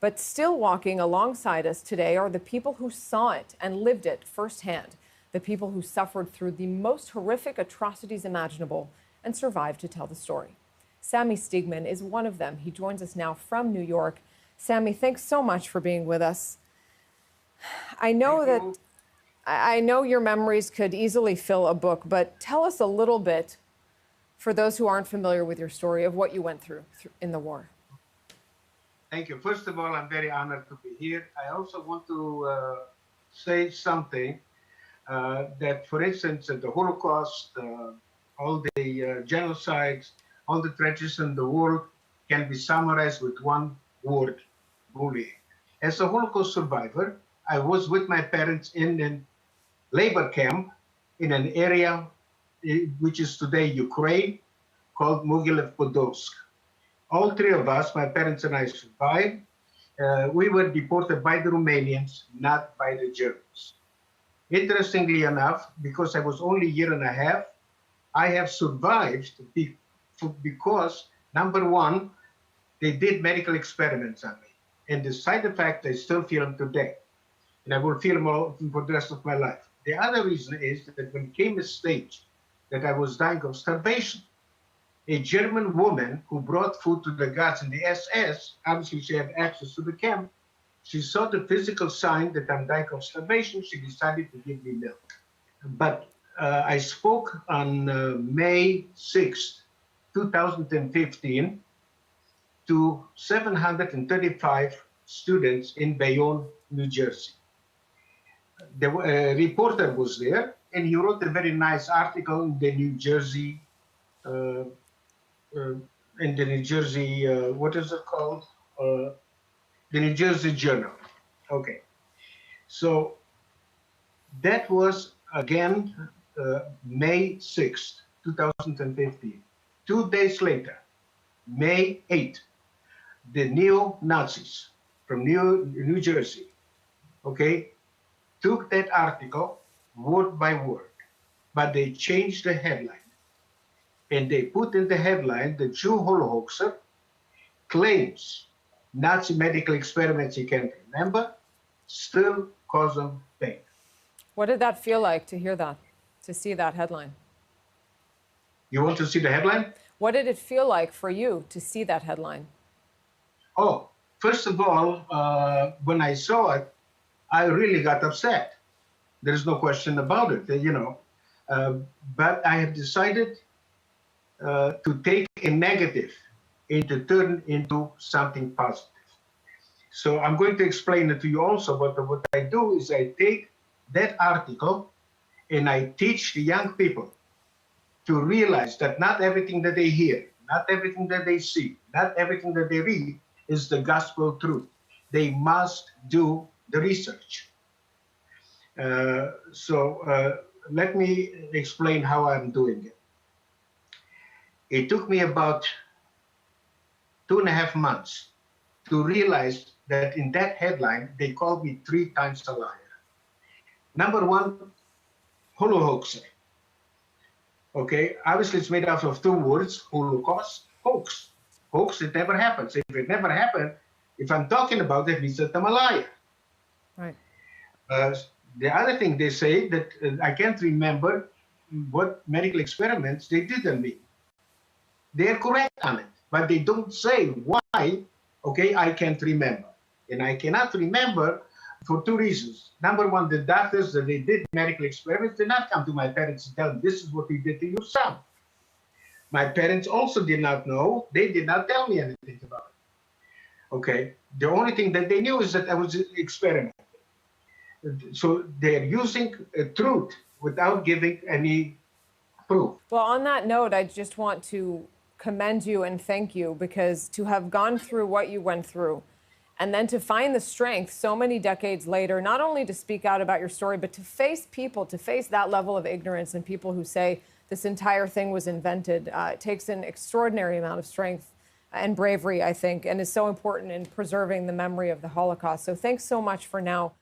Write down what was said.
But still walking alongside us today are the people who saw it and lived it firsthand, the people who suffered through the most horrific atrocities imaginable and survived to tell the story. Sami Steigman is one of them. He joins us now from New York. Sami, thanks so much for being with us. I know your memories could easily fill a book, but tell us a little bit, for those who aren't familiar with your story, of what you went through in the war. Thank you. First of all, I'm very honored to be here. I also want to say something that, for instance, the Holocaust, all the genocides, all the tragedies in the world can be summarized with one word: bullying. As a Holocaust survivor, I was with my parents in a labor camp in an area which is today Ukraine, called Mogilev-Podolsk. All three of us, my parents and I, survived. We were deported by the Romanians, not by the Germans. Interestingly enough, because I was only a year and a half, I have survived because, number one, they did medical experiments on me. And the side effects, I still feel them today. And I will feel them all for the rest of my life. The other reason is that when it came a stage that I was dying of starvation, a German woman who brought food to the guards in the SS, obviously she had access to the camp, she saw the physical sign that I'm dying of starvation, she decided to give me milk. But I spoke on May 6, 2015, to 735 students in Bayonne, New Jersey. The reporter was there, and he wrote a very nice article in the New Jersey, what is it called? The New Jersey Journal. Okay. So that was, again, May 6th, 2015. 2 days later, May 8th, the neo-Nazis from New Jersey, okay, took that article word by word, but they changed the headline. And they put in the headline, the Jew Holocaust claims Nazi medical experiments he can't remember still cause him pain. What did that feel like to hear that, to see that headline? You want to see the headline? What did it feel like for you to see that headline? Oh, first of all, when I saw it, I really got upset. There's no question about it, you know. But I have decided to take a negative and to turn into something positive. So I'm going to explain it to you also, but what I do is I take that article and I teach the young people to realize that not everything that they hear, not everything that they see, not everything that they read is the gospel truth. They must do the research. Let me explain how I'm doing it. It took me about 2.5 months to realize that in that headline, they called me 3 times a liar. Number one, Holocaust. Okay, obviously it's made up of 2 words, Holocaust, hoax. Hoax, it never happens. If it never happened, if I'm talking about it, it means that I'm a liar. Right. The other thing they say that I can't remember what medical experiments they did on me. They're correct on it, but they don't say why, okay, I can't remember. And I cannot remember for 2 reasons. Number one, the doctors that they did medical experiments did not come to my parents and tell them, this is what we did to your son. My parents also did not know. They did not tell me anything about it. Okay, the only thing that they knew is that I was experimenting. So they're using truth without giving any proof. Well, on that note, I just want to commend you and thank you, because to have gone through what you went through and then to find the strength so many decades later, not only to speak out about your story, but to face people, to face that level of ignorance and people who say this entire thing was invented, it takes an extraordinary amount of strength and bravery, I think, and is so important in preserving the memory of the Holocaust. So thanks so much for now